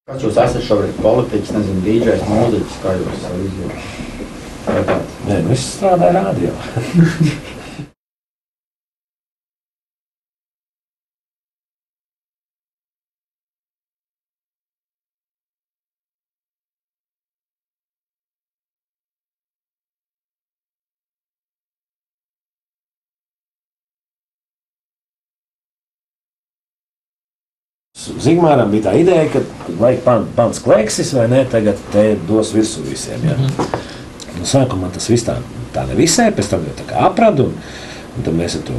Kāds jūs esat šobrīd politiķis, nezinu, dīdžejs, mūziķis, kā jūs savu izjūtu? Nē, nu es strādāju rādio. Zigmāram bija tā ideja, ka vajag pants kleksis, vai ne, tagad te dos virsū visiem, ja. Nu, sākumā tas viss tā nevisē, pēc tam jau tā kā apradu, un tad mēs ar to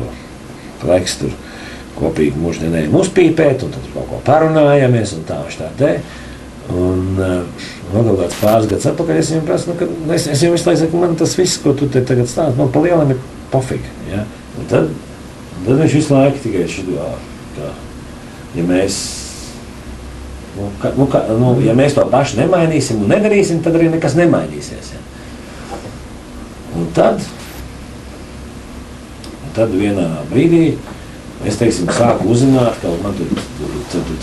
kleksis tur kopīgi mūždienējam uzpīpēt, un tad tur kaut ko parunājamies, un tā viņš tā te. Un vēl kaut kāds pāris gads atpakaļ es viņam prasu, ka es jau visu laiku saku, man tas viss, ko tu te tagad stāst, man pa lielam ir pofīgi, ja. Un tad viņš visu laiku tikai šitā, ka ja mēs, ja mēs to paši nemainīsim un nedarīsim, tad arī nekas nemainīsies. Ja? Un tad vienā brīdī es, teiksim, sāku uzzināt, ka man tur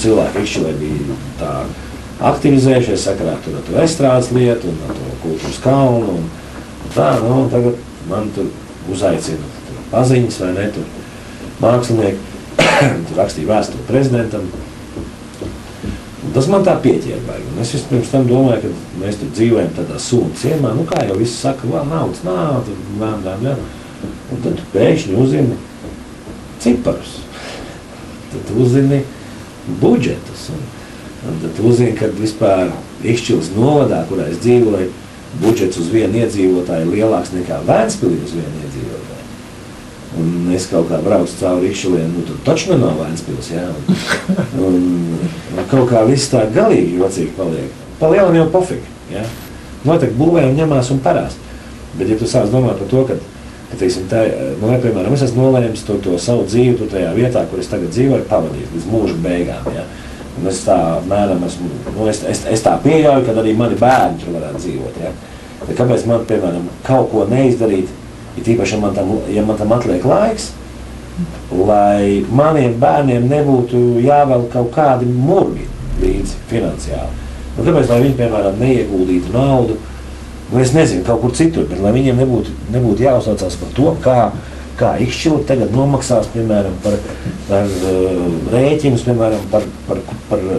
cilvēki ikšķilē bija tā aktivizējušies, sakarā tur ar to estrādes lietu un ar to kultūras kalnu un tā, nu, tagad man tur uzaicina paziņas vai ne, tur mākslinieki. Tur rakstīja vēstuli prezidentam. Un tas man tā pieķēra. Un es pirms tam domāju, ka mēs tur dzīvojam tādā sūnu ciemā. Nu kā jau visi saka, naudas nav, un tad tu pēkšņi uzzini ciparus. Tad tu uzzini budžetus. Un tad tu uzzini, ka vispār Ikšķilas novadā, kurā es dzīvoju, budžets uz vienu iedzīvotāju ir lielāks nekā Vēnspilī uz vienu iedzīvotāju. Un es kaut kā braucu cauri Ikšķiliem, nu tur taču nav Vēnspils, jā. Un kaut kā viss tā galīgi jocīgi paliek. Pa lielam jau pofīgi, jā. Noteikti būvē un ņemās un parās. Bet ja tu sāc domāt par to, ka teiksim, tā, nu, piemēram, es esmu nolēmis to savu dzīvi tur tajā vietā, kur es tagad dzīvoju, pavadīt līdz mūža beigām, jā. Un es tā, mēram, es tā pieļauju, kad arī mani bērni tur varētu dzīvot, jā. Bet kāpēc man, piemēram, kaut ko neizdarīt, ir īpaši, ja man tam atliek laiks, lai maniem bērniem nebūtu jāvēl kaut kādi murgi līdzi finansiāli. Nu, kāpēc, lai viņi, piemēram, neieguldītu naudu, nu, es nezinu, kaut kur citur, bet lai viņiem nebūtu jāuzsaucās par to, kā Ikšķila tagad nomaksās, piemēram, par rēķinus, piemēram,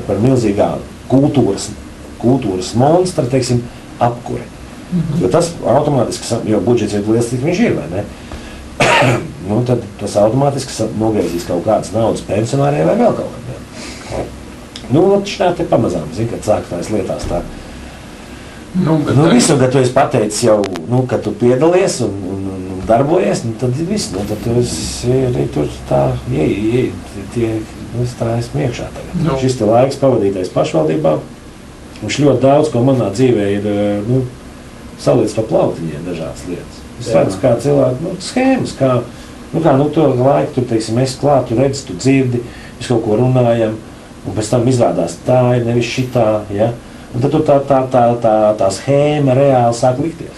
par milzīgā kultūras monstra, teiksim, apkuri. Jo tas automātiski, jo budžets ir liels, cik viņš ir, vai ne? Nu, tad tas automātiski nogriezīs kaut kādas naudas pensionāriem vai vēl kaut kādiem. Nu, šitā te pamazām, zini, kad sāk tās lietās tā. Nu, visu, kad tu esi pateicis jau, nu, kad tu piedalies un darbojies, nu, tad viss, nu, tad tu esi arī tur tā, strājas miekšā tagad. Nu. Šis te laiks pavadītais pašvaldībā, viņš ļoti daudz, ko manā dzīvē ir, nu, salīdz pa plautiņiem dažādas lietas. Es redzu, kā cilvēki, schēmas, kā to laiku, tur, teiksim, es klāt, tu redzi, tu dzirdi, mēs kaut ko runājam, un pēc tam izrādās tā ir nevis šitā, ja? Un tad tā schēma reāli sāk likties.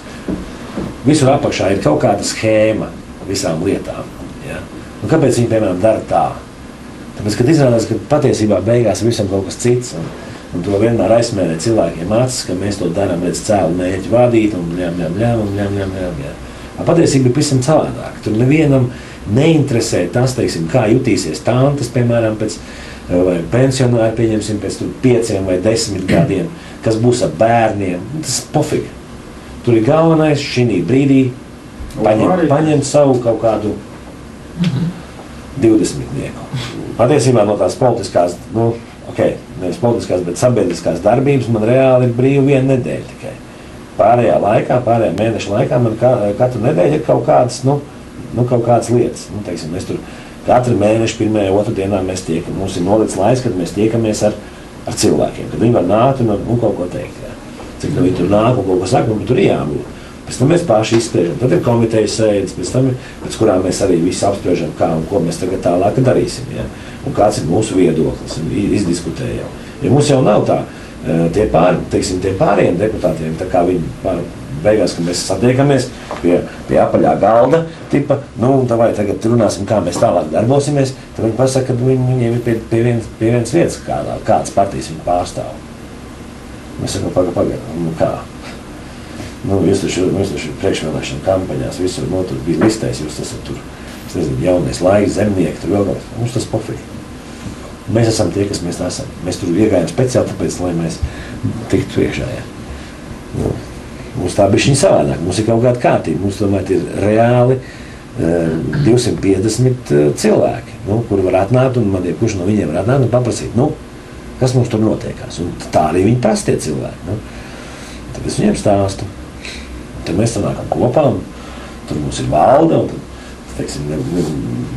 Visur apakšā ir kaut kāda schēma visām lietām, ja? Un kāpēc viņi, piemēram, dara tā? Tāpēc, kad izrādās, ka patiesībā beigās visam kaut kas cits, un to vienmēr aizsmērē cilvēkiem acis, ka mēs to darām redz cēlu mēķi vadīt un ļam. Patiesība ir pavisam savādāk. Tur nevienam neinteresē tas, teiksim, kā jutīsies tantes, piemēram, vai pensionāri, pieņemsim, pēc 5 vai 10 gadiem, kas būs ar bērniem. Tas ir pofīgi. Tur ir galvenais šī brīdī paņemt savu kaut kādu 20-nieku. Patiesībā no tās politiskās, nevis politiskās, bet sabiedriskās darbības man reāli ir brīva 1 nedēļa tikai. Pārējā mēneša laikā man katru nedēļu ir kaut kādas, kaut kādas lietas. Nu, teiksim, mēs tur katru mēnešu 1. 2. dienā mēs tiekam. Mums ir nolicis laiks, kad mēs tiekamies ar cilvēkiem, kad viņi var nākt un kaut ko teikt. Jā. Cik viņi tur nāk un kaut ko saka, un tur ir jābūt. Pēc tam mēs paši izspriežam. Tad ir komitejas sēdes, pēc kurām mēs arī visi apspriežam, kā un ko mēs tagad tālāk darīsim. Ja? Un kāds ir mūsu viedoklis un izdiskutējam. Ja mums jau nav tā, tie pārējiem deputātiem, tā kā viņi beigās, kad mēs satiekamies pie apaļā galda, tipa, vai tagad runāsim, kā mēs tālāk darbosimies, tad viņi pasaka, ka viņiem ir pie vienas vietas kādas partijas viņi pārstāv. Mēs sakām, pagaidām, nu kā? Nu, jūs taču priekšvēlēšana kampaņās, visur, nu, tur bija listēs, jūs esat tur, es nezinu, jaunais laiks, zemnieki, tur vēl kaut. Mums tas pofīgi. Mēs esam tie, kas mēs esam. Mēs tur iegājām speciāli tāpēc, lai mēs tiktu iekšā, ja. Nu, mums tā bišķiņa savādāk, mums ir kaut kāda kārtība, mums tomēr ir reāli 250 cilvēki, nu, kuri var atnākt, un man kurš no viņiem var atnākt un paprasīt, nu, kas mums tur notiekās. Un tā arī viņi prasa tie cilvēki. Nu. Tad es viņiem stāstu. Tad mēs sanākam kopā, un tur mums ir valde, un tad, teiksim,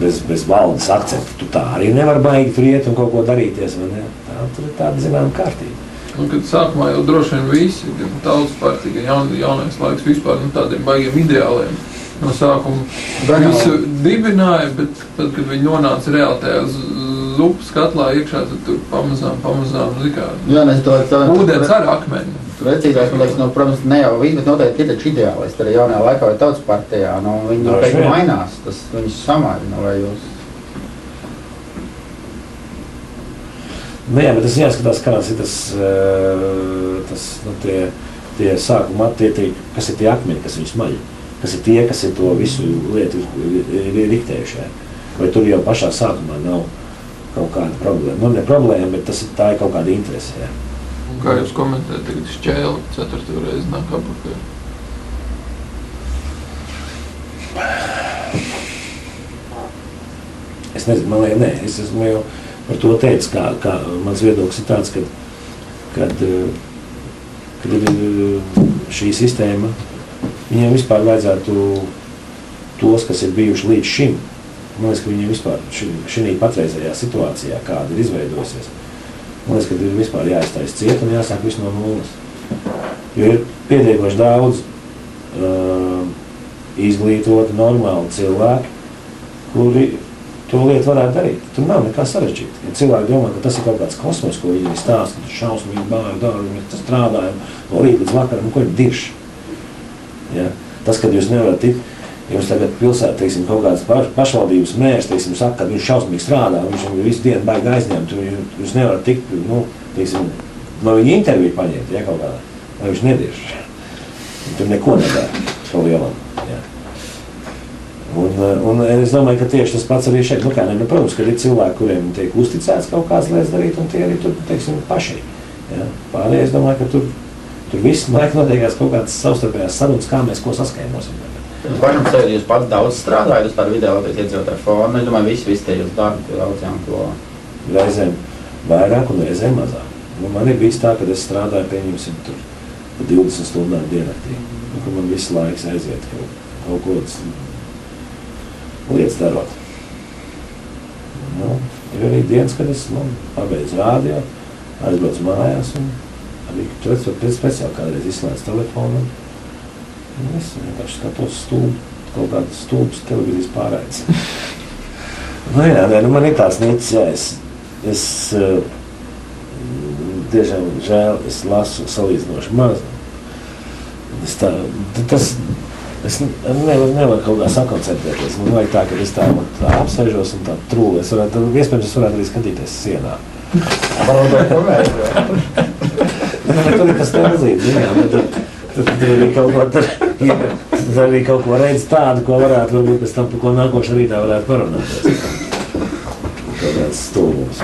bez valdes akcentu tu tā arī nevar baigi tur iet un kaut ko darīties. Ne? Tur ir tāda zināma kārtība. Un, kad sākumā jau droši vien visi, gan Tautas partija, gan jaunais laiks vispār tādiem baigiem ideāliem no sākuma visu dibināja, bet tad, kad viņi nonāca reāli tajā zupas katlā iekšā, tad tur pamazām zikā. Jā, mēs to ūdens ar akmeni. Vecīgais, man liekas, nu, protams, ne jau visi, bet noteikti ir taču ideālisti arī jaunajā laikā vai Tautas partijā. Nu, viņi noteikti mainās, tas viņus samārina, vai jūs? Nu jā, bet tas jāskatās, kāds ir tas nu, tie sākuma kas ir tie akmeņi, kas viņus maļ. Kas ir tie, kas ir to visu lietu riktējušie. Vai tur jau pašā sākumā nav kaut kāda problēma. Nu, ne problēma, bet tā ir kaut kāda interese. Jā. Un kā jūs komentējat, tagad Šķēle 4. reizi nāk apakaļ? Es nezinu, man liekas, nē. Es esmu jau par to teicis, kā mans viedoklis ir tāds, kad šī sistēma, viņiem vispār vajadzētu tos, kas ir bijuši līdz šim. Man liekas, ka viņiem vispār šī patreizējā situācijā, kāda ir izveidojusies, man liekas, ka ir vispār jāiztais ciet un jāsāk visu no nulles. Jo ir pietiekoši daudz izglītoti, normāli cilvēki, kuri to lietu varētu darīt. Tur nav nekā sarežģīt. Ja cilvēki domā, ka tas ir kaut kāds kosmos, ko viņi stāsta, ka tas šausmīgi bāju, mēs strādājam no rīta līdz vakaram, ko ir dirši. Ja? Tas, kad jūs nevarat tikt, jums tagad pilsētā, teiksim, kaut kādas pašvaldības mērs, teiksim, saka, ka viņš šausmīgi strādā, viņš visu dienu baigi aizņemt, jūs nevarat tikt, nu, teiksim, no viņa interviju paņemt, ja, kaut kādā, lai viņš nedirž. Tur neko nedara, šo lielam. Ja. Un es domāju, ka tieši tas pats arī šeit, nu kā, ne, protams, ka ir cilvēki, kuriem tiek uzticēts kaut kādas lietas darīt, un tie arī tur, teiksim, paši. Ja. Pārējie, es domāju, ka tur viss laika notiekās kaut kādas savstarpējās sarunas, kā mēs ko saskaņosim. Pašam sevi jūs pats daudz strādājat uz tādu video Latvijas iedzīvotāju formu. Es domāju, visi tie jūs darbi daudzajām to. Reizēm vairāk un reizēm mazāk. Nu, man ir bijis tā, kad es strādāju, pieņemsim, tur 20 stundām diennaktī. Nu, ka man visu laiks aiziet kaut kādas lietas darot. Nu, ir arī dienas, kad es pabeidzu rādio, aizbraucu mājās un arī speciāli kādreiz izslēdzu telefonu. Es vienkārši skatos kaut kādas stulbas televīzijas pārraides. Nu jā, nu man ir tāds nicis, jā, es tiešām žēl, es lasu salīdzinoši maz. Es nevaru kaut kā sakoncentrēties. Man vajag tā, ka es tā apsēžos un tā trūli. Iespējams, es varētu arī skatīties sienā. Tur ir kas nevazīts, jā, Tur arī kaut ko redz tādu, ko varētu varbūt pēc tam, ko nākošā rītā varētu parunāties. Kaut kāds stulbums.